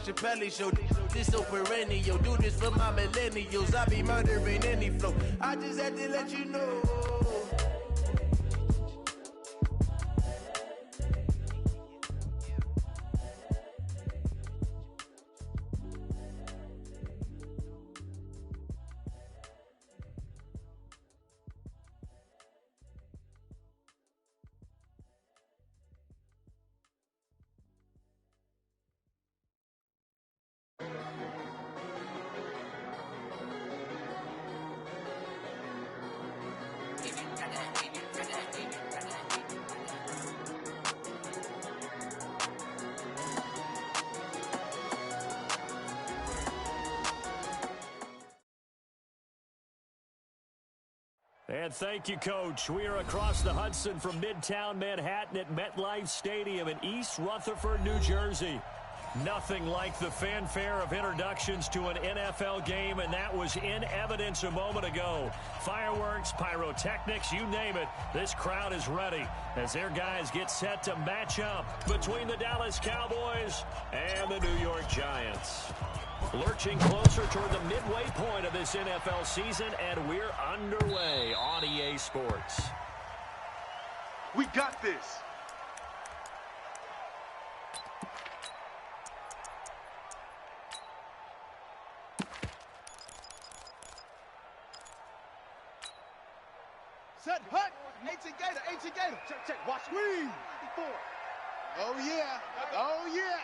Chappelle show. This so perennial. Do this for my millennials. I be murdering any flow. I just had to let you know. And thank you, Coach. We are across the Hudson from Midtown Manhattan at MetLife Stadium in East Rutherford, New Jersey. Nothing like the fanfare of introductions to an NFL game, and that was in evidence a moment ago. Fireworks, pyrotechnics, you name it. This crowd is ready as their guys get set to match up between the Dallas Cowboys and the New York Giants. Lurching closer toward the midway point of this NFL season, and we're underway on EA Sports. We got this. Set, hut. Ancient Gator. Check. Watch squeeze. 4. Oh, yeah.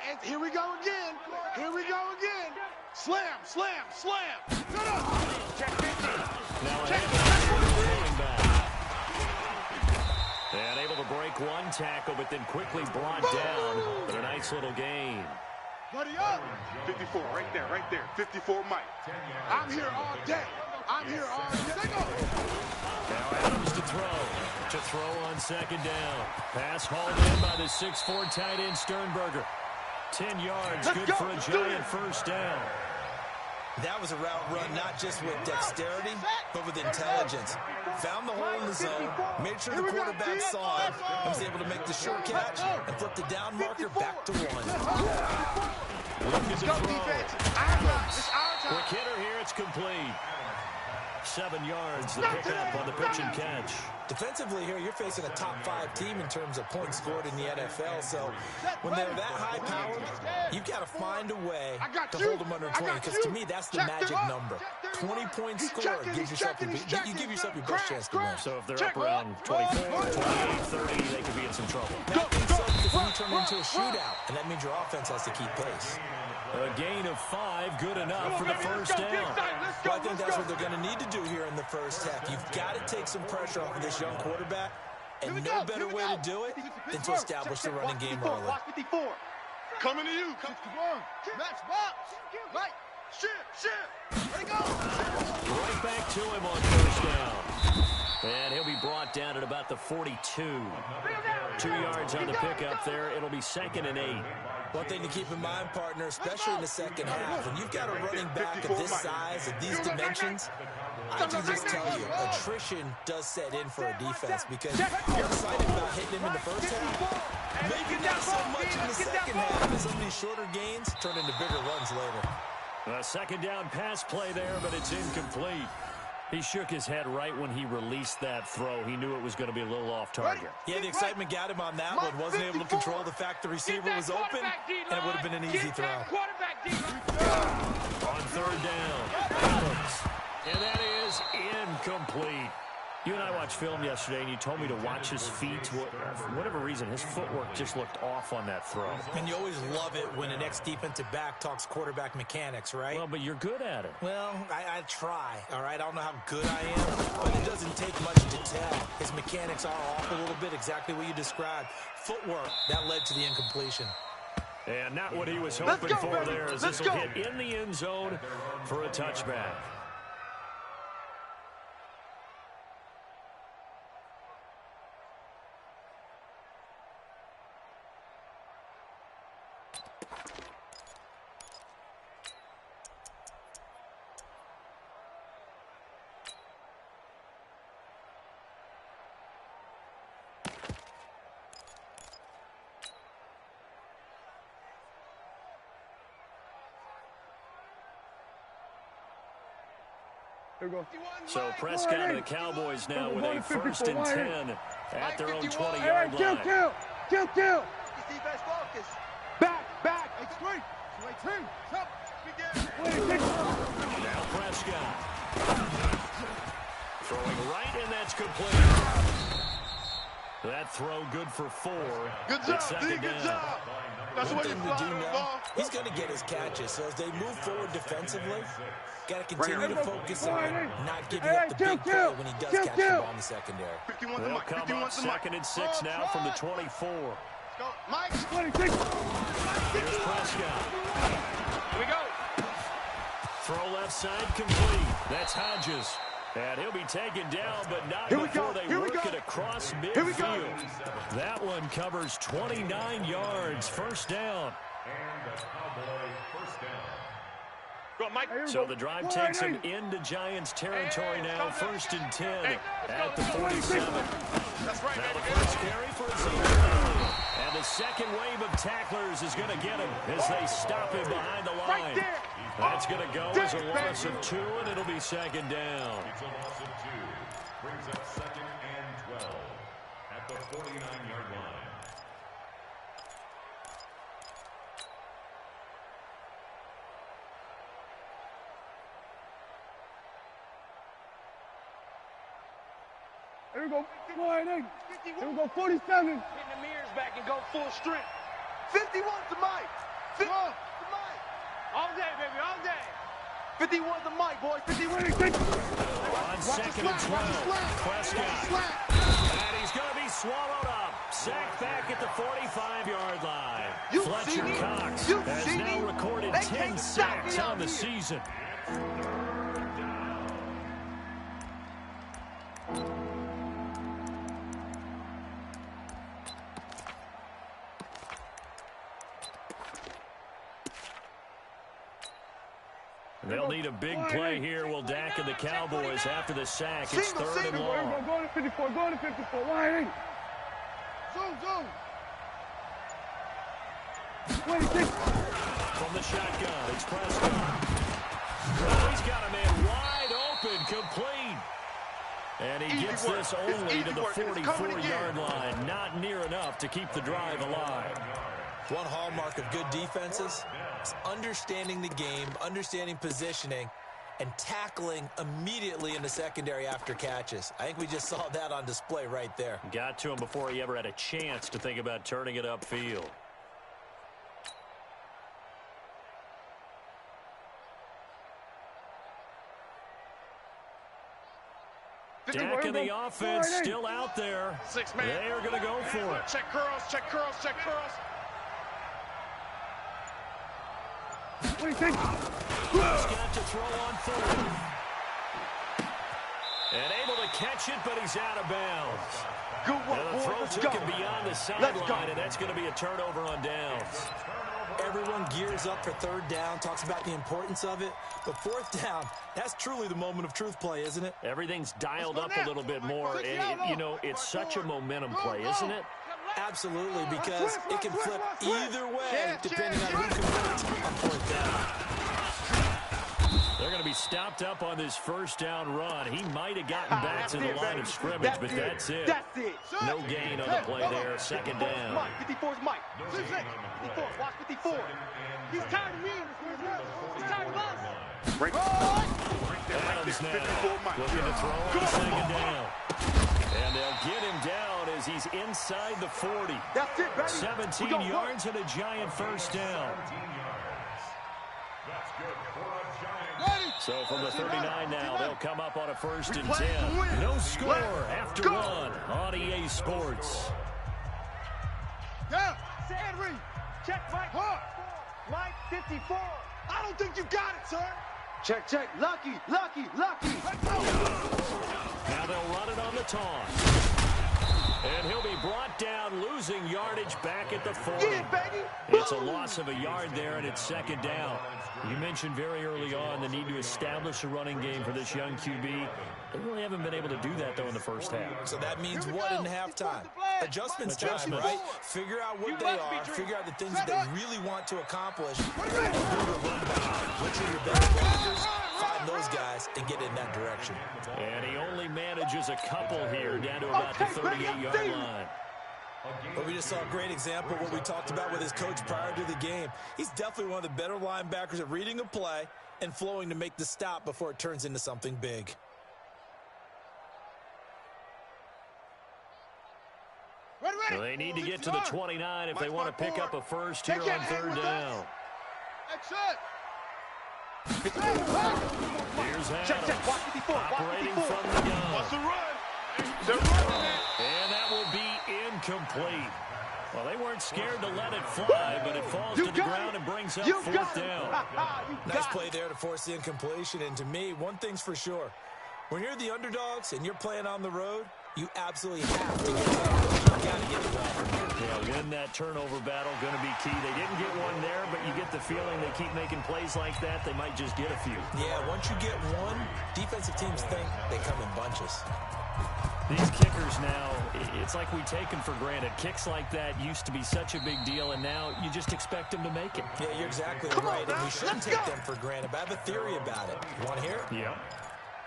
And here we go again. Slam. Shut up. Check 50. Now running back. And able to break one tackle, but then quickly brought down. But a nice little gain. Buddy up. 54, right there. 54, Mike. I'm here all day. Now Adams to throw on second down. Pass hauled in by the 6'4" tight end Sternberger. 10 yards, good for a Giant first down. That was a route run not just with dexterity, but with intelligence. Found the hole in the zone, made sure the quarterback saw it, and was able to make the short catch and flip the down marker back to 1. Let's go, defense. Quick hitter here, it's complete. 7 yards, the pickup on the pitch and catch. Defensively here, you're facing a top-5 team in terms of points scored in the NFL, so when they're that high-powered, you've got to find a way to hold them under 20, because to me, that's the magic number. 20 points scored, you give yourself your best chance to win. So if they're up around 24, 28, 30, they could be in some trouble. That means something if you turn into a shootout, and that means your offense has to keep pace. A gain of 5, good enough for the first down. Well, I think that's what they're going to need to do here in the first half. You've got to take some pressure off of this young quarterback, and no better way to do it than to establish the running game early. Coming to you. Match box. Right. Shit. There you go. Right back to him on first down. And he'll be brought down at about the 42. 2 yards on the pickup there. It'll be 2nd and 8. One thing to keep in mind, partner, especially in the second half, when you've got a running back of this size, of these dimensions, I can just tell you, attrition does set in for a defense because you're excited about hitting him in the first half. Maybe not so much in the second half, as some of these shorter gains turn into bigger runs later. A second down pass play there, but it's incomplete. He shook his head right when he released that throw. He knew it was going to be a little off target. Yeah, the excitement got him on that one. Wasn't able to control the fact the receiver was open, and it would have been an easy throw. On third down, and that is incomplete. You and I watched film yesterday, and you told me to watch his feet. For whatever reason, his footwork just looked off on that throw. And you always love it when an ex-defensive back talks quarterback mechanics, right? Well, but you're good at it. Well, I try, all right? I don't know how good I am, but it doesn't take much to tell. His mechanics are off a little bit, exactly what you described. Footwork, that led to the incompletion. And not what he was hoping for there, as this will hit in the end zone for a touchback. So Prescott and the Cowboys now with a 1st and 10 at their own 20-yard line. Kill. Defense focus. Back. H3. 218. Now Prescott. Throwing right, and that's complete. That throw good for 4. Good job, D. Good job. That's what he's to do now. He's going to get his catches. So as they move forward defensively, got to continue to focus on not giving up the big play when he does catch the ball in the secondary. They'll come up 2nd and 6 now from the 24. Go, Mike. 26. Here's Prescott. Here we go. Throw left side complete. That's Hodges. And he'll be taken down, but not before they work it across midfield. That one covers 29 yards. 1st down. So the drive takes him into Giants territory now. 1st and 10 at the 47. Now the first carry for Ezekiel. And the second wave of tacklers is going to get him as they stop him behind the line. That's going to go as a loss of 2, and it'll be 2nd down. It's a loss of 2. Brings up 2nd and 12 at the 49-yard line. Here we go. 47. Hit the mirrors back and go full strength. 51 to Mike. 51 to Mike. All day, baby, all day. 51 to Mike, boys. 51 to Mike. On 2nd and 12. Prescott. And he's going to be swallowed up. Sacked back at the 45-yard line. Fletcher Cox has now recorded 10 sacks on the season. They'll need a big play here. Will Dak and the Cowboys after the sack. It's 3rd and long. Go to 54. Wide. Zoom. 26. From the shotgun, it's Prescott. Oh, he's got a man wide open, complete. And he gets this only to the 44-yard line. Not near enough to keep the drive alive. One hallmark of good defenses is understanding the game, understanding positioning, and tackling immediately in the secondary after catches. I think we just saw that on display right there. Got to him before he ever had a chance to think about turning it upfield. Dak and the offense still out there. 6-man. They are going to go for it. Check curls. Prescott to throw on 3rd. And able to catch it, but he's out of bounds. Good work, and the throw took him beyond the sideline, and that's going to be a turnover on downs. Everyone gears up for 3rd down, talks about the importance of it. But 4th down, that's truly the moment of truth play, isn't it? Everything's dialed up a little bit more. And, you know, it's such a momentum play, isn't it? Absolutely, because it can flip either way depending on who converts on 4th down. They're going to be stopped up on this 1st down run. He might have gotten back to the line of scrimmage, but that's it. No gain on the play there. 2nd down. 54's Mike. 54. Watch 54. He's tired of me. He's tired of us. Adams now looking to throw on 2nd down. And they'll get him down as he's inside the 40. That's it, baby. 17 yards and a Giant 1st down. So from the 39 now, they'll come up on a 1st and 10. No score after 1 on EA Sports. Yeah, Henry. Check Mike. Mike 54. I don't think you got it, sir. Check. Lucky. Now they'll run it on the taunt. And he'll be brought down, losing yardage back at the 40. Yeah, baby. It's a loss of a yard there, and it's 2nd down. You mentioned very early on the need to establish a running game for this young QB. They really haven't been able to do that, though, in the 1st half. So that means what in halftime? Adjustments time, right? Figure out what they are, figure out the things that they really want to accomplish. Which are your best blockers? find those guys and get in that direction. And he only manages a couple here down to about the 38-yard line. But we just saw a great example of what we talked about with his coach prior to the game. He's definitely one of the better linebackers at reading a play and flowing to make the stop before it turns into something big. So they need to get to the 29 if they want to pick up a first here on third down. Here's Adams, operating from the gun. And that will be incomplete. Well, they weren't scared to let it fly, but it falls to the ground and brings up fourth down. Nice play there to force the incompletion. And to me, one thing's for sure. When you're the underdogs and you're playing on the road, you absolutely have to get it. You got to get it right. Yeah, win that turnover battle, going to be key. They didn't get one there, but you get the feeling they keep making plays like that, they might just get a few. Yeah, once you get one, defensive teams think they come in bunches. These kickers now, it's like we take them for granted. Kicks like that used to be such a big deal, and now you just expect them to make it. Yeah, you're exactly right, and we shouldn't take them for granted. But I have a theory about it. You want to hear it? Yeah.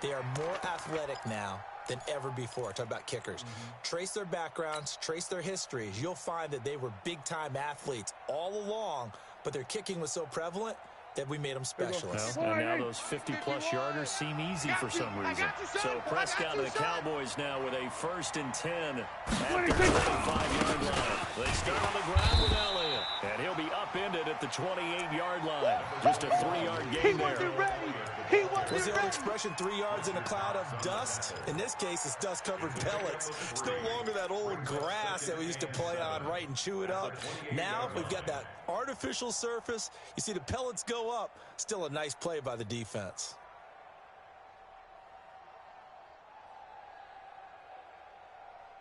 They are more athletic now than ever before. Talk about kickers. Trace their backgrounds, trace their histories. You'll find that they were big-time athletes all along, but their kicking was so prevalent that we made them specialists. Well, and now those 50-plus yarders seem easy for some reason. So Prescott and the Cowboys now with a 1st and 10 at their 25-yard line. They start on the ground with Elliott, and he'll be upended at the 28-yard line. Just a 3-yard gain there. What's the old expression, 3 yards in a cloud of dust? In this case, it's dust-covered pellets. It's no longer that old grass that we used to play on, right, and chew it up. Now we've got that artificial surface. You see the pellets go up. Still a nice play by the defense.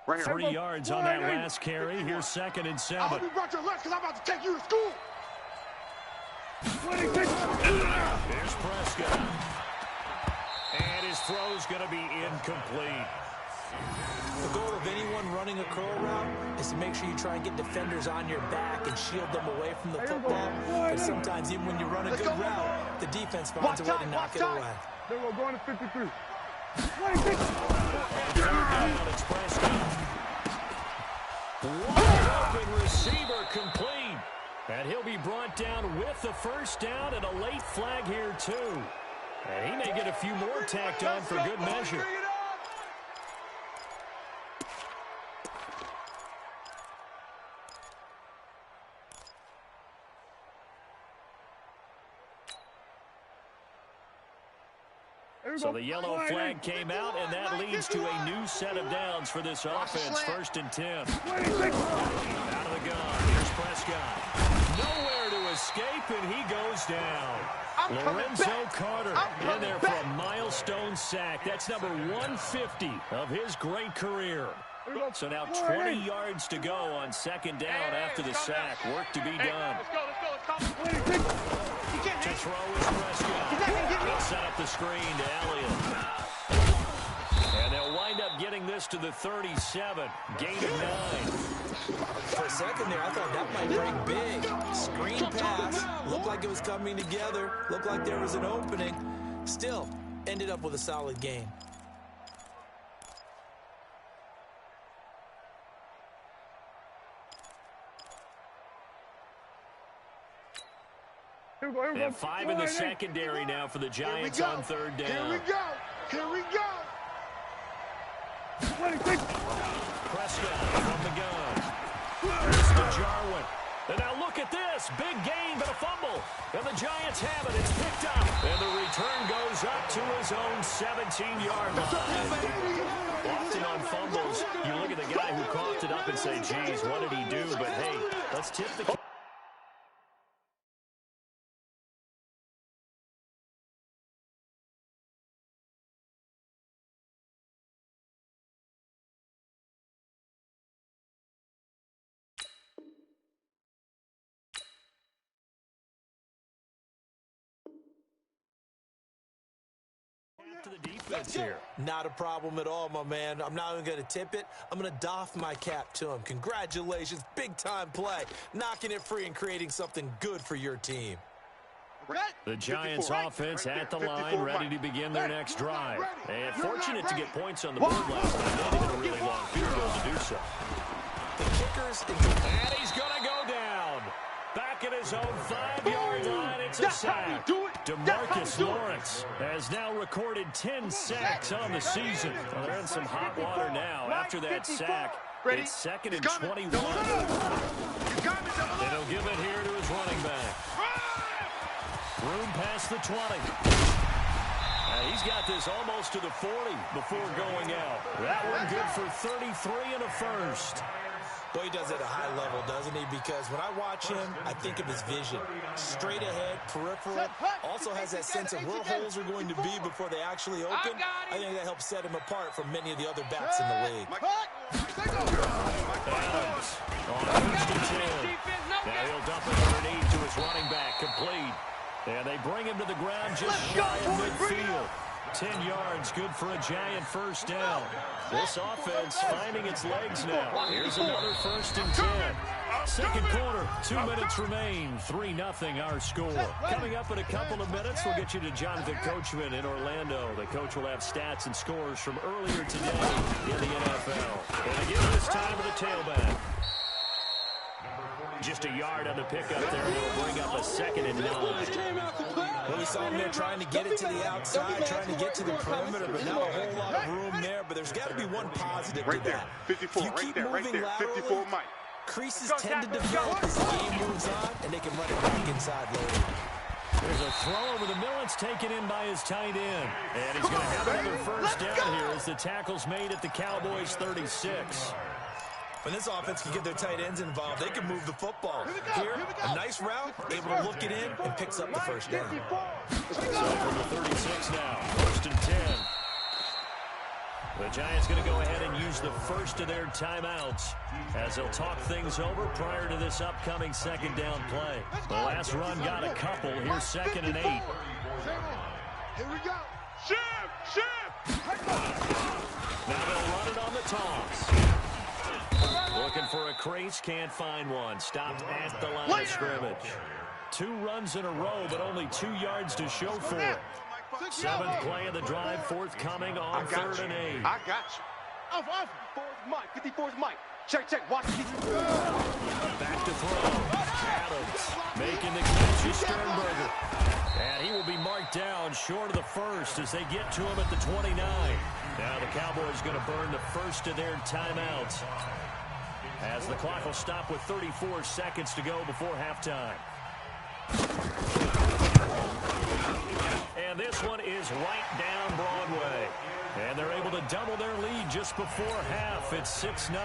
Right here. 3 yards on that last carry. Here's 2nd and 7. I hope you brought your lunch because I'm about to take you to school. There's Prescott. And his throw's going to be incomplete. The goal of anyone running a curl route is to make sure you try and get defenders on your back and shield them away from the football. But sometimes even when you run a good route, the defense finds a way to knock it away. Then we're going to 53. It's Prescott. Wide open receiver complete. And he'll be brought down with the 1st down and a late flag here too. And he may get a few more tacked on for good measure. So the yellow flag came out, and that leads to a new set of downs for this offense. 1st and 10. Out of the gun. Here's Prescott. Nowhere to escape, and he goes down. Lorenzo Carter in there for a milestone sack. That's number 150 of his great career. So now 20 yards to go on 2nd down after the sack. Work to be done. Let's go. To throw is Prescott. He'll set up the screen to Elliott. And they'll wind up getting this to the 37. Gain of 9. For a second there, I thought that might break big. Screen pass. Looked like it was coming together. Looked like there was an opening. Still, ended up with a solid gain. And 5 in the secondary now for the Giants on 3rd down. Here we go. Here we go. Prescott from the gun. It's to Jarwin. And now look at this. Big gain, but a fumble. And the Giants have it. It's picked up. And the return goes up to his own 17-yard line. Often on fumbles, you look at the guy who coughed it up and say, geez, what did he do? But, hey, let's tip the... to the defense here. Not a problem at all, my man. I'm not even going to tip it. I'm going to doff my cap to him. Congratulations. Big-time play. Knocking it free and creating something good for your team. The Giants offense at the line, ready to begin their next drive. And fortunate to get points on the board last time. Not even a really long field goal to do so. The kickers, and he's going to go down. Back at his own 5-yard line, it's a sack. DeMarcus Lawrence has now recorded 10 sacks on the season. Well, they're in some hot water now. After that sack, it's 2nd and 21. And he'll give it here to his running back. Room past the 20. He's got this almost to the 40 before going out. That one good for 33 and a first. Well, he does it at a high level, doesn't he? Because when I watch him, I think of his vision. Straight ahead, peripheral. Also has that sense of where holes are going to be before they actually open. I think that helps set him apart from many of the other backs in the league. Adams on 1st and 10. Now he'll dump it underneath to his running back, complete. And they bring him to the ground just shy of midfield. 10 yards, good for a Giant first down. This offense finding its legs now. Here's another 1st and 10. Second quarter, 2 minutes remain. 3-0 our score. Coming up in a couple of minutes, we'll get you to Jonathan Coachman in Orlando. The coach will have stats and scores from earlier today in the NFL. And again, this time with the tailback. Just a yard on the pickup there. They'll bring up a 2nd and 9. Well, we saw him there trying to get it to the outside, trying to get to the perimeter, but not a whole lot of room there. But there's got to be one positive to that. 54, if you keep right there, moving 54 laterally, Mike. creases tend to develop as the game moves on, and they can run it back inside later. There's a throw over the middle. It's taken in by his tight end. And he's going to have another first down here as the tackle's made at the Cowboys' 36. When this offense can get their tight ends involved, they can move the football. Here, a nice route, able to look it in, and picks up the first down. So from the 36 now, 1st and 10. The Giants going to go ahead and use the first of their timeouts as they'll talk things over prior to this upcoming 2nd down play. The last run got a couple. Here's 2nd and 8. Here we go. Shift. Now they'll run it on the toss. Looking for a crease, can't find one. Stopped at the line of scrimmage. 2 runs in a row, but only 2 yards to show for it. 7th play of the drive, forthcoming on 3rd and 8. I got you. Off. 54's Mike. 54's Mike. Check. Watch it. Back to throw. Adams making the catch is Sternberger. And he will be marked down short of the first as they get to him at the 29. Now the Cowboys going to burn the first of their timeouts, as the clock will stop with 34 seconds to go before halftime. And this one is right down Broadway. And they're able to double their lead just before half. It's 6-0.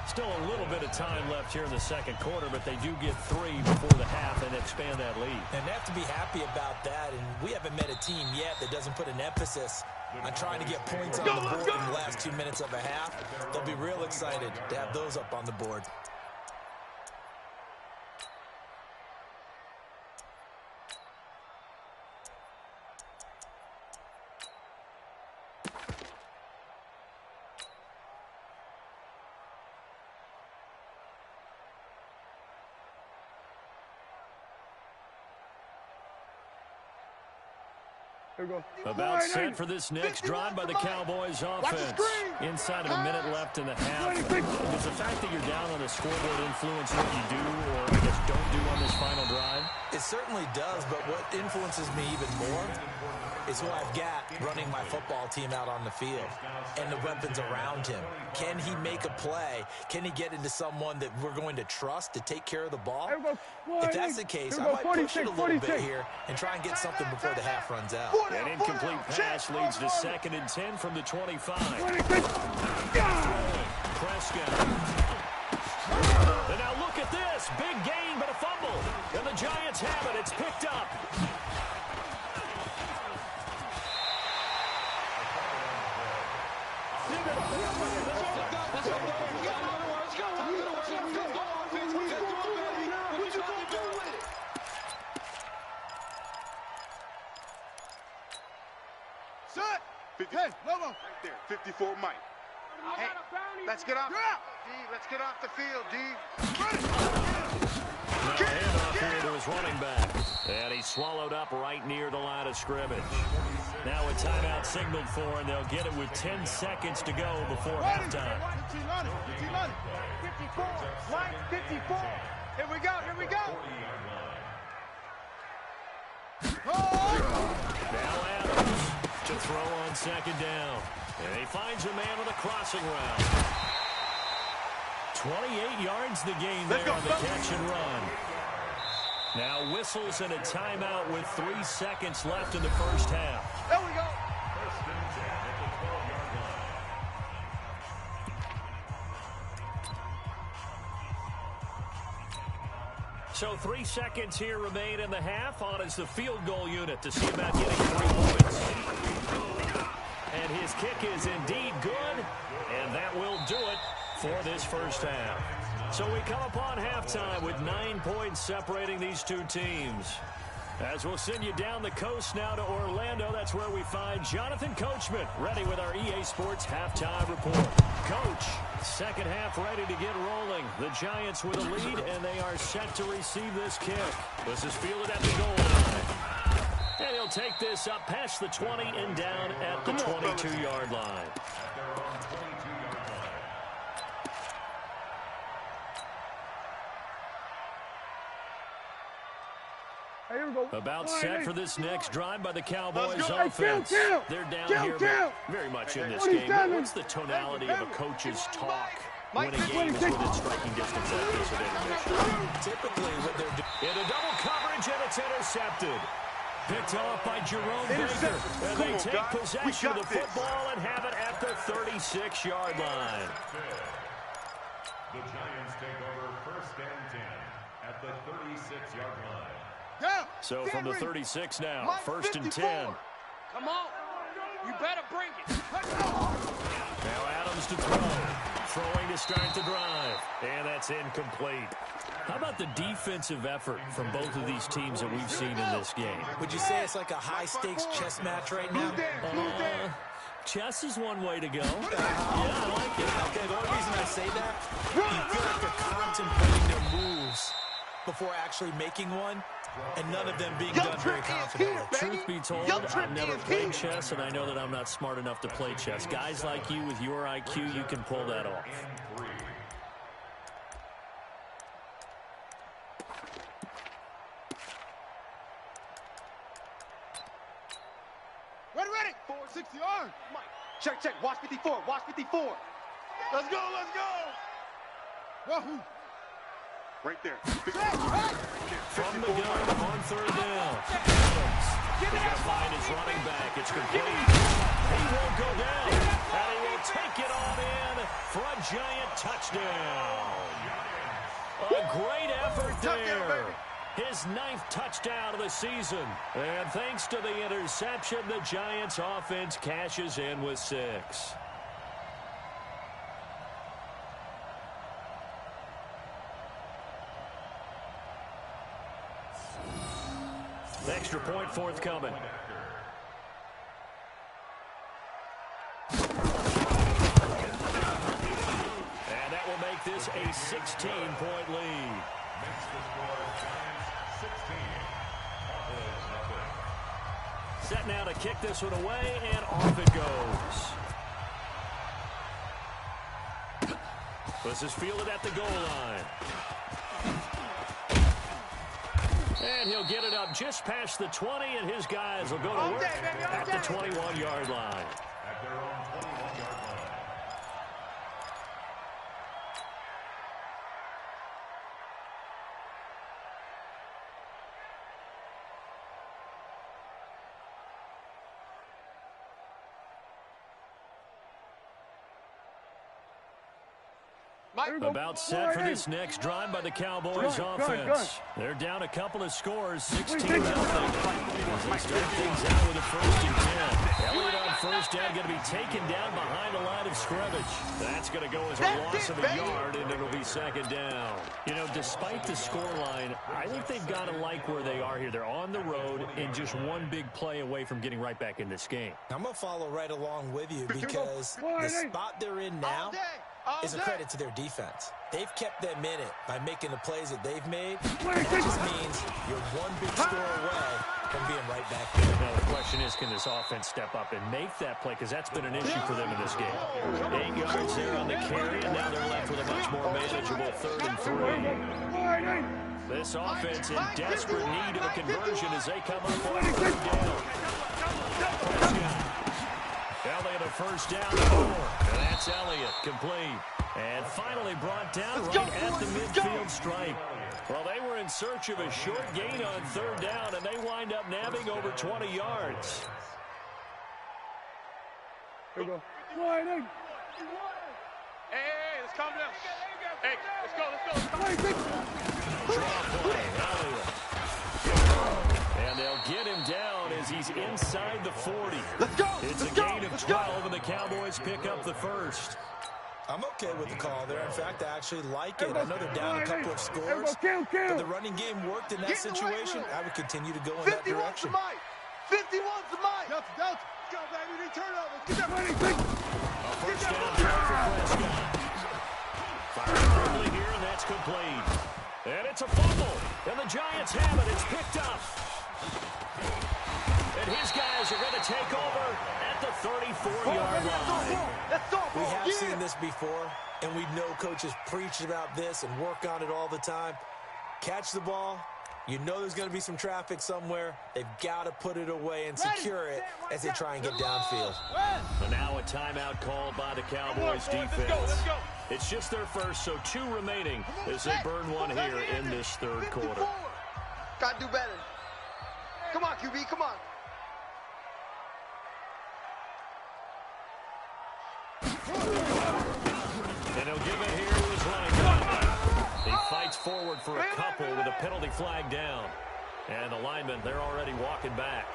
Still a little bit of time left here in the second quarter, but they do get 3 before the half and expand that lead. And they have to be happy about that. And we haven't met a team yet that doesn't put an emphasis on trying to get points on the board in the last 2 minutes of a half. They'll be real excited to have those up on the board. About set for this next drive by the Cowboys offense. Inside of a minute left in the half. Does the fact that you're down on the scoreboard influence what you do, or I guess don't do on this final drive? It certainly does, but what influences me even more is who I've got running my football team out on the field and the weapons around him. Can he make a play? Can he get into someone that we're going to trust to take care of the ball? If that's the case, I might push it a little bit here and try and get something before the half runs out. An incomplete pass leads to 2nd and 10 from the 25. Prescott. And now look at this. Big gain, but a fumble. And the Giants have it. It's picked up. Hey, Lobo. Right there, 54 Mike. Hey, let's get off. D, let's get off the field, D. Handoff here to his running back. And he's swallowed up right near the line of scrimmage. Now a timeout signaled for, and they'll get it with 10 seconds to go before halftime. 54, line 54. Here we go, here we go. Now Adams to throw on second down. And he finds a man on the crossing route. 28 yards the gain there on the catch and run. Now whistles and a timeout with 3 seconds left in the first half. There we go. So 3 seconds here remain in the half. On is the field goal unit to see about getting 3 points. And his kick is indeed good, and that will do it for this first half. So we come upon halftime with 9 points separating these two teams. As we'll send you down the coast now to Orlando, that's where we find Jonathan Coachman, ready with our EA Sports halftime report. Coach, second half ready to get rolling. The Giants with a lead, and they are set to receive this kick. This is fielded at the goal line. And he'll take this up past the 20 and down at the 22-yard line. About set for this next drive by the Cowboys offense. They're down here very much in this game. What's the tonality of a coach's talk when a game is within striking distance like this with intermission? Typically, what they're doing. Into double coverage, and it's intercepted. Picked off by Jerome Baker. And they take possession of the football and have it at the 36-yard line. The Giants take over first and 10 at the 36-yard line. So from the 36 now, first and 10. Come on. You better bring it. Now Adams to throw. Throwing to start the drive. And that's incomplete. How about the defensive effort from both of these teams that we've seen in this game? Would you say it's like a high-stakes chess match right now? Chess is one way to go. Yeah, I like it. Okay, the only reason I say that, you feel like they're contemplating their moves before actually making one, and none of them being done very confidently. Truth be told, I've never played chess, and I know that I'm not smart enough to play chess. Guys like you with your IQ, you can pull that off. Ready. 460 yards. Check. Watch 54. Watch 54. Let's go. Wahoo. Right there. From the gun on third down. Adams. He's going to find his running back. It's complete. He will go down. And he will take it on in for a Giant touchdown. A great effort there. His 9th touchdown of the season. And thanks to the interception, the Giants offense cashes in with 6. Extra point forthcoming. And that will make this a 16-point lead. Makes the score Giants 16. Set now to kick this one away, and off it goes. This is fielded at the goal line. And he'll get it up just past the 20, and his guys will go to work at the 21-yard line. At their own 21-yard line. About set for this next drive by the Cowboys offense. They're down a couple of scores, 16-0. They start things out with a first and 10. Elliott on first down going to be taken down behind the line of scrimmage. That's going to go as a loss of a yard, and it'll be second down. You know, despite the scoreline, I think they've got to like where they are here. They're on the road and just one big play away from getting right back in this game. I'm going to follow right along with you because the spot they're in now, is a credit to their defense. They've kept them in it by making the plays that they've made. That just means you're one big score away from being right back there. Now, the question is, can this offense step up and make that play? Because that's been an issue for them in this game. 8 yards there on the carry, and now they're left with a much more manageable 3rd and 3. This offense in desperate need of a conversion as they come up on 3rd down. Elliott a first down and 4. And that's Elliott complete. And finally brought down right at the midfield stripe. Well, they were in search of a short gain on 3rd down, and they wind up nabbing over 20 yards. Here we go. Hey, let's calm down. Hey, let's go. Draw play, Elliott. And they'll get him down as he's inside the 40. Let's go. It's a gain of 12, and the Cowboys pick up the first. I'm okay with the call there. In fact, I actually like it. I know they're down a couple of scores, but the running game worked in that situation. I would continue to go in that direction. 51's the mic. Let's go, baby. They turn over. Get that money. A first down try for Prescott. Firing quickly here, and that's complete. And it's a fumble, and the Giants have it. It's picked up. And his guys are going to take over at the 34-yard line. We have seen this before, and we know coaches preach about this and work on it all the time. Catch the ball. You know there's going to be some traffic somewhere. They've got to put it away and secure it as they try and get downfield. And now a timeout called by the Cowboys defense. It's just their first, so 2 remaining as they burn one here in this 3rd quarter. Got to do better. Come on, QB, come on. And he'll give it here to his running back. He fights forward for a couple with a penalty flag down. And the linemen, they're already walking back.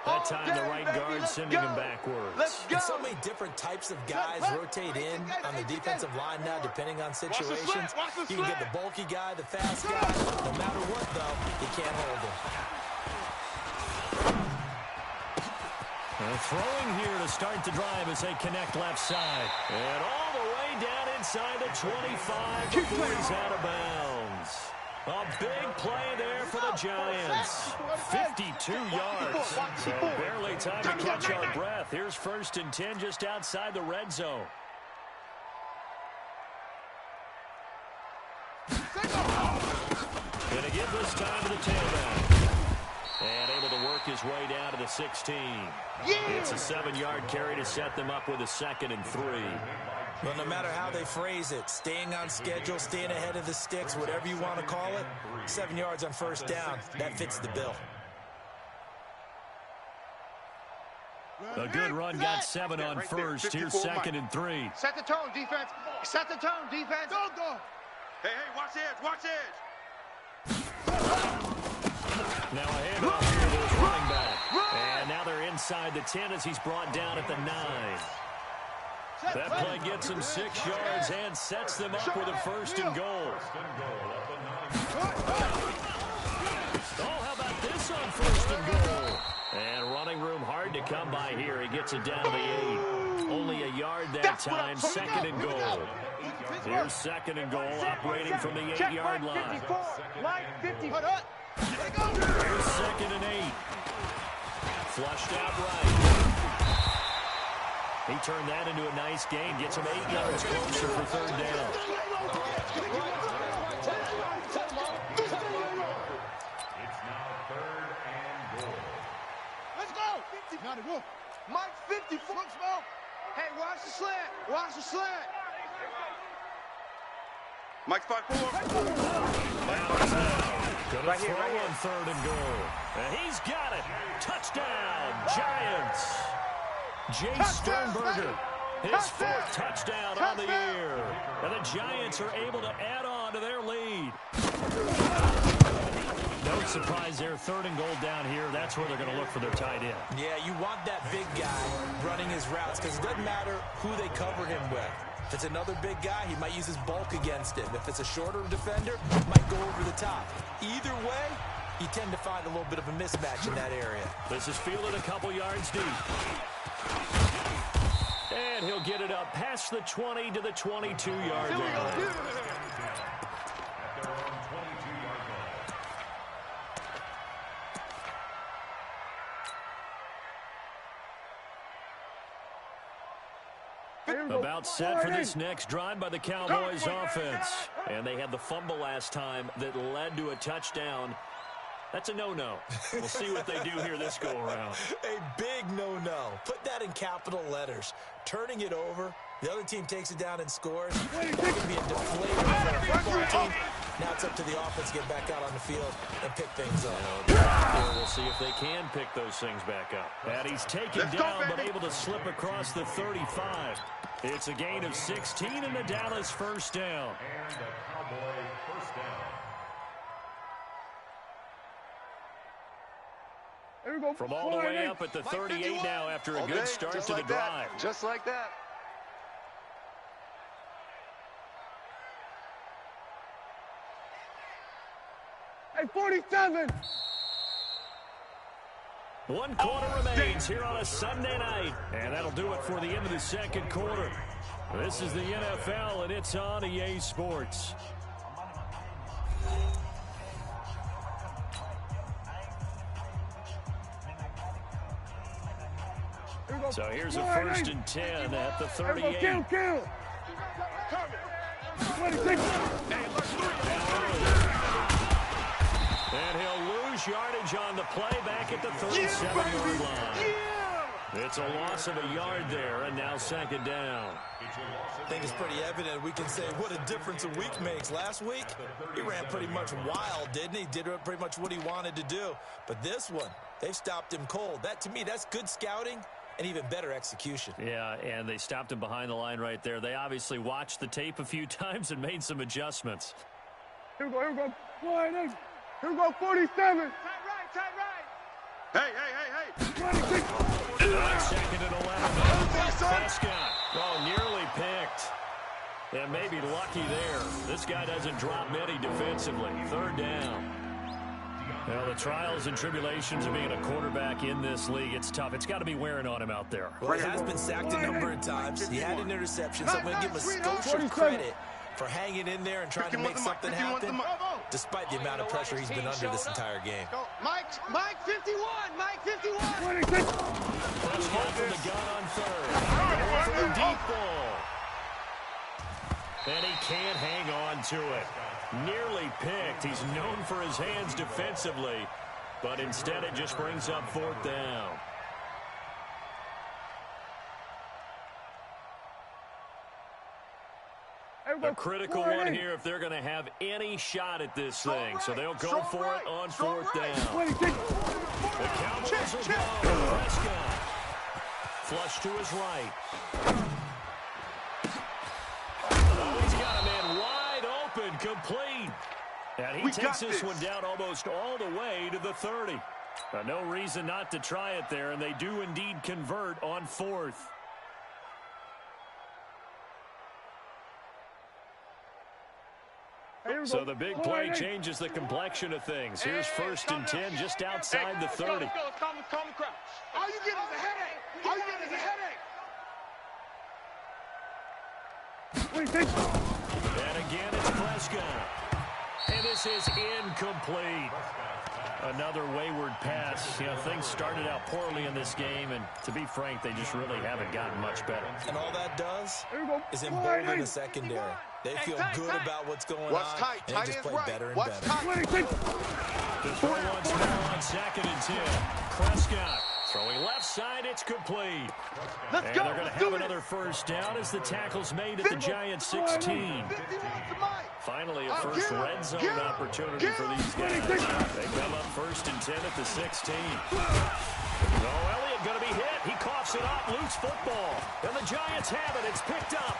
That time the right guard sending him backwards. And so many different types of guys rotate in on the defensive line now, depending on situations. You can get the bulky guy, the fast guy. No matter what, though, you can't hold him. And throwing here to start the drive as they connect left side. And all the way down inside the 25 before he's out of bounds. A big play there for the Giants. 52 yards. So barely time to catch our breath. Here's 1st and 10 just outside the red zone. Gonna give this time to the tailback. And able to work his way down to the 16. It's a 7-yard carry to set them up with a 2nd and 3. Well, no matter how they phrase it, staying on schedule, staying ahead of the sticks, whatever you want to call it, 7 yards on 1st down, that fits the bill. A good run got 7 on 1st. Here's 2nd and 3. Set the tone, defense. Set the tone, defense. Go. Hey, watch the edge, watch the edge. Now a handoff here to his running back. And now they're inside the 10 as he's brought down at the 9. That play gets him 6 yards and sets them up with a 1st and goal. Oh, how about this on 1st and goal? And running room hard to come by here. He gets it down to the 8. Only a yard that time. 2nd and goal. Here's 2nd and goal, operating from the 8-yard line. Here's 2nd and 8. Flushed out right. He turned that into a nice gain. Gets him 8 yards closer for 3rd down. It's now 3rd and goal. Let's go. Mike 54. Hey, watch the slant. Watch the slant. Mike's 5-4. Gonna throw on 3rd and goal. And he's got it. Touchdown, Giants. Jay Sternberger, his 4th touchdown on the year. And the Giants are able to add on to their lead. No surprise there, 3rd and goal down here. That's where they're going to look for their tight end. Yeah, you want that big guy running his routes because it doesn't matter who they cover him with. If it's another big guy, he might use his bulk against him. If it's a shorter defender, he might go over the top. Either way, you tend to find a little bit of a mismatch in that area. This is fielded a couple yards deep. And he'll get it up past the 20 to the 22-yard line. At their own 22-yard line. About set for this next drive by the Cowboys offense. And they had the fumble last time that led to a touchdown. That's a no-no. We'll see what they do here this go-around. A big no-no. Put that in capital letters. Turning it over, the other team takes it down and scores. That could be a deflator for a football team. Now it's up to the offense to get back out on the field and pick things up. We'll see if they can pick those things back up. And he's taken down, but able to slip across the 35. It's a gain of 16 and the Dallas first down. And the Cowboy first down. From all the way up at the 38 now after a good start to the drive. Just like that. Hey, 47. 1 quarter remains here on a Sunday night. And that'll do it for the end of the second quarter. This is the NFL, and it's on EA Sports. So here's a 1st and 10 at the 38. Kill. And he'll lose yardage on the play back at the 37-yard line. It's a loss of a yard there, and now 2nd down. I think it's pretty evident. We can say what a difference a week makes. Last week, he ran pretty much wild, didn't he? Did pretty much what he wanted to do. But this one, they've stopped him cold. That, to me, that's good scouting and even better execution. Yeah, and they stopped him behind the line right there. They obviously watched the tape a few times and made some adjustments. Here we go. Here we go, 47. Tight right. Hey. 26. 2nd and 11. Prescott. Oh, nearly picked. And maybe lucky there. This guy doesn't drop many defensively. 3rd down. Well, the trials and tribulations of being a quarterback in this league, it's tough. It's got to be wearing on him out there. Well, he has been sacked a number of times. He had an interception, so I'm going to give him a skosh of credit for hanging in there and trying to make something happen, despite the amount of pressure he's been under this entire game. Mike 51. 26. Prescott from the gun on 3rd. For a deep ball. And he can't hang on to it. Nearly picked. He's known for his hands defensively, but instead it just brings up 4th down. A critical one here if they're going to have any shot at this thing. So they'll go for it on 4th down. The Cowboys will go. Prescott. Flush to his right. Oh, he's got a man wide open, complete. And he takes this one down almost all the way to the 30. No reason not to try it there, and they do indeed convert on 4th. So the big play changes the complexion of things. Here's 1st and 10 just outside the 30. All you get is a headache. And again, it's Prescott. And this is incomplete. Another wayward pass. You know, things started out poorly in this game, and to be frank, they just really haven't gotten much better. And all that does is embolden the secondary. They feel good about what's going on, and they just play better and better. The throw once more on 2nd and 10. Prescott throwing left side, it's complete. And they're going to have another 1st down as the tackle's made at the Giants' 16. Finally, a first red zone opportunity for these guys. They come up 1st and 10 at the 16. Oh, Elliott going to be hit. He coughs it up, loose football. And the Giants have it. It's picked up.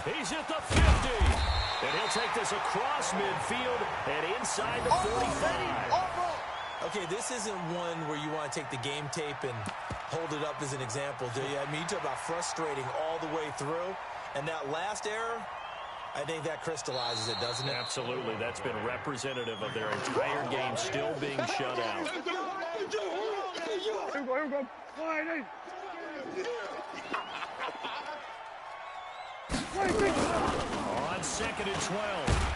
He's at the 50. And he'll take this across midfield and inside the 45. Okay, this isn't one where you want to take the game tape and hold it up as an example, do you? I mean, you talk about frustrating all the way through. And that last error, I think that crystallizes it, doesn't it? Absolutely. That's been representative of their entire game still being shut out. On 2nd and 12,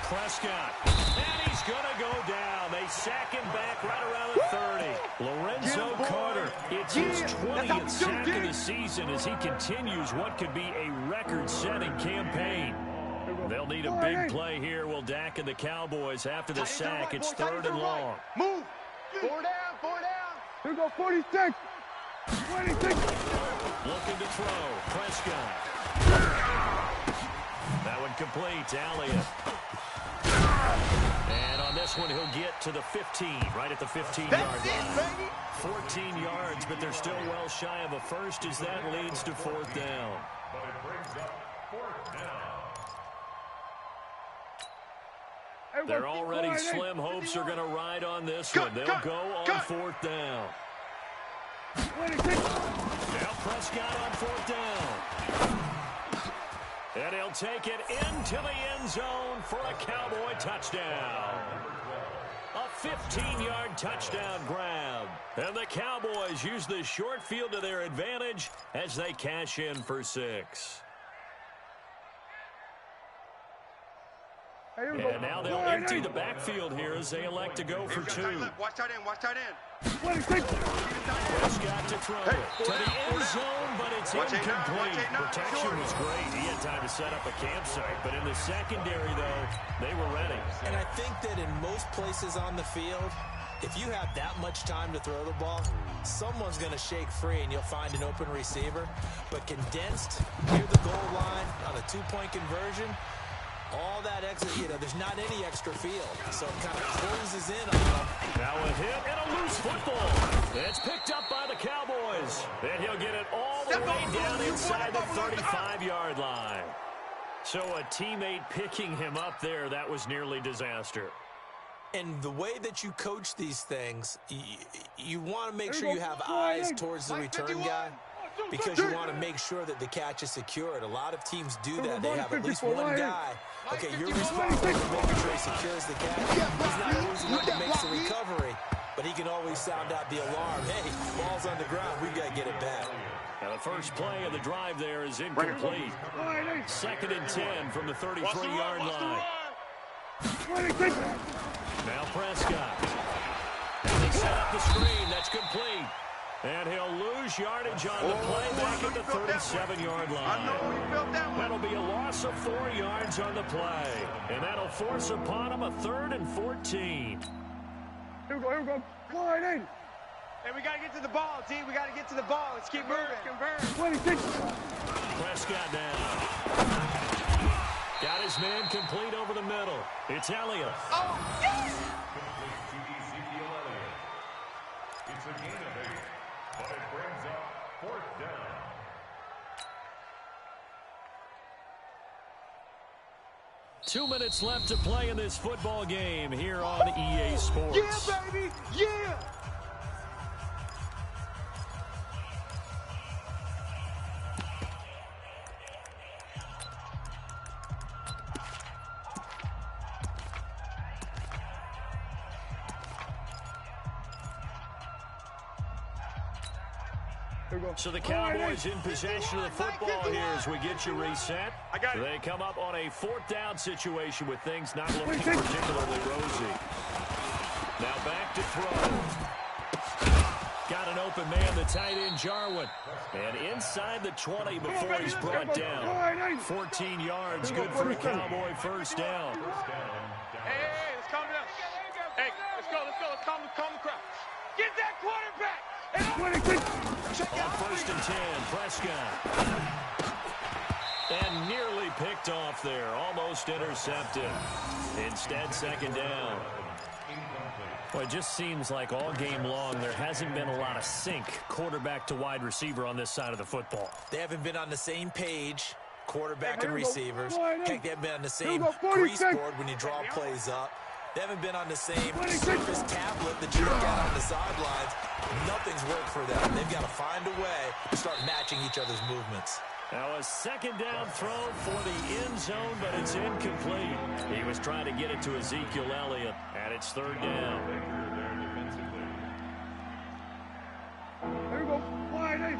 Prescott. And he's going to go down. They sack him back right around the 30. Lorenzo Carter, it's his 20th sack of the season as he continues what could be a record-setting campaign. They'll need a big play here. Will Dak and the Cowboys after the sack. It's 3rd and long. Move. 4 down, 4 down. Here we go, 46. 26. Looking to throw. Prescott. That one complete to Elliott. And on this one, he'll get to the 15, right at the 15-yard line. 14 yards, but they're still well shy of a first as that leads to 4th down. But it brings up 4th down. Their already slim hopes are going to ride on this one. They'll go on 4th down. Now Prescott on 4th down. And he'll take it into the end zone for a Cowboy touchdown. A 15-yard touchdown grab. And the Cowboys use the short field to their advantage as they cash in for 6. And now they'll empty the backfield here as they elect to go for 2. Watch tight end, watch tight end. Prescott to throw it to the end zone, but it's incomplete. Protection was great. He had time to set up a campsite, but in the secondary, though, they were ready. And I think that in most places on the field, if you have that much time to throw the ball, someone's going to shake free and you'll find an open receiver. But condensed near the goal line on a 2-point conversion, all that extra, there's not any extra field. So it kind of closes in on them. Now a hit and a loose football. It's picked up by the Cowboys. And he'll get it all the way down inside the 35-yard line. So a teammate picking him up there, that was nearly disaster. And the way that you coach these things, you want to make sure you have eyes towards the return guy, because you want to make sure that the catch is secured. A lot of teams do that. They have at least one guy. Okay, you're responsible for making sure he secures the catch. He's not always the one that makes the recovery, but he can always sound out the alarm. Hey, ball's on the ground. We've got to get it back. Now the first play of the drive there is incomplete. 2nd and 10 from the 33-yard line. Now Prescott. And they set up the screen. That's complete. And he'll lose yardage on the play back at the 37-yard line. That'll be a loss of 4 yards on the play. And that'll force upon him a 3rd and 14. Here we go. Wide in. Hey, we got to get to the ball, T. We got to get to the ball. Let's keep moving. 26. Prescott down. Got his man complete over the middle. It's Elliott. Oh, yes! It's a gain of 8, but it brings up 4th down. Two minutes left to play in this football game here on EA Sports. Yeah, baby! Yeah! So the Cowboys in possession of the football here as we get you reset. They come up on a 4th down situation with things not looking particularly rosy. Now back to throw. Got an open man, the tight end Jarwin. And inside the 20 before he's brought down. 14 yards, good for a Cowboy first down. Hey, let's calm down. Hey, let's go. Let's calm the crowd. Get that quarterback! On 1st and 10, Prescott. And nearly picked off there, almost intercepted. Instead, 2nd down. Well, it just seems like all game long there hasn't been a lot of sync quarterback to wide receiver on this side of the football. They haven't been on the same page, quarterback and receivers. Heck, they haven't been on the same grease board when you draw plays up. They haven't been on the same Surface tablet that you look at on the sidelines. Nothing's worked for them. They've got to find a way to start matching each other's movements. Now a 2nd down throw for the end zone, but it's incomplete. He was trying to get it to Ezekiel Elliott, and it's 3rd down. Here we go. Wide in.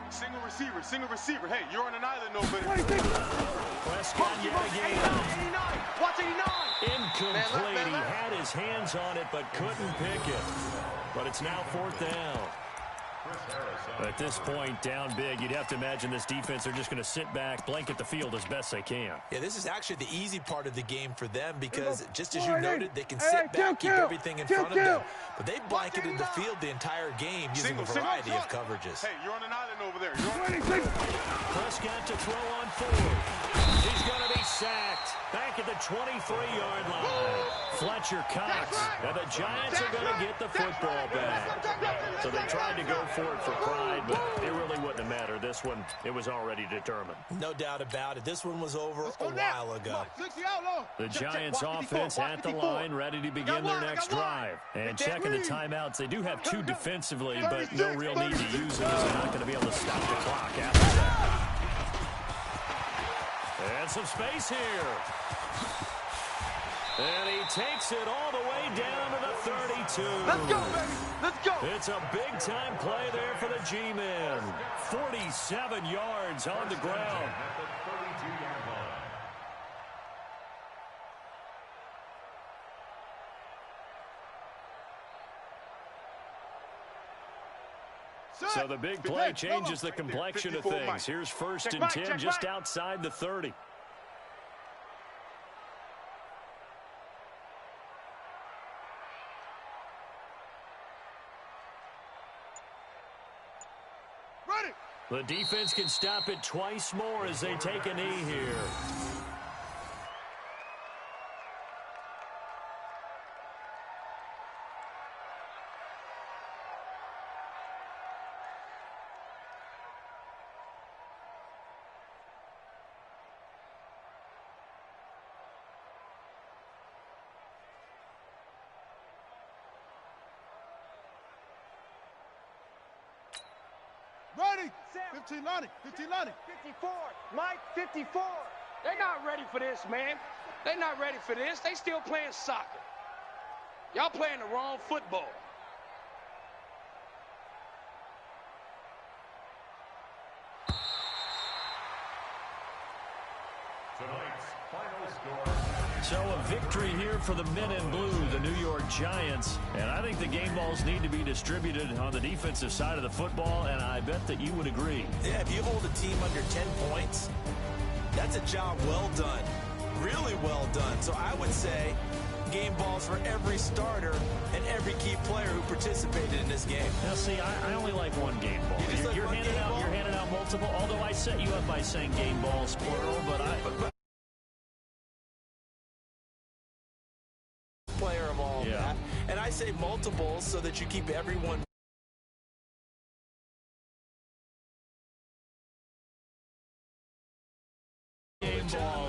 Single receiver. single receiver. Hey, you're on an island over there. Prescott yet again. 89. Watch 89. Incomplete. He had his hands on it, but couldn't pick it. But it's now 4th down. At this point, down big, you'd have to imagine this defense are just going to sit back, blanket the field as best they can. Yeah, this is actually the easy part of the game for them because, just as you noted, they can sit back, keep everything in front of them. But they blanketed the field the entire game using a variety of coverages. Hey, you're on an island over there. Prescott to throw on 4. He's going to be sacked. Back at the 23-yard line. Fletcher Cox. And the Giants are going to get the football back. So they tried to go for it for pride, but it really wouldn't have mattered. This one, it was already determined. No doubt about it. This one was over a while ago. The Giants offense at the line, ready to begin their next drive. And checking the timeouts, they do have 2 defensively, but no real need to use them as they're not going to be able to stop the clock after that. And some space here. And he takes it all the way down to the 32. Let's go, baby. Let's go. It's a big-time play there for the G-Men. 47 yards on the ground. At the 32-yard line. So the big play changes the complexion of things. Here's 1st and 10 just outside the 30. The defense can stop it twice more as they take a knee here. Ready. 15 Lonnie. 15 Lonnie. 54. Mike, 54. They're not ready for this, man. They're not ready for this. They still playing soccer. Y'all playing the wrong football. Tonight's final score. So a victory here for the men in blue, the New York Giants. And I think the game balls need to be distributed on the defensive side of the football, and I bet that you would agree. Yeah, if you hold a team under 10 points, that's a job well done. Really well done. So I would say game balls for every starter and every key player who participated in this game. Now, see, I only like one game ball. You're handing out multiple, although I set you up by saying game balls plural, but player of all that. And I say multiples so that you keep everyone game ball.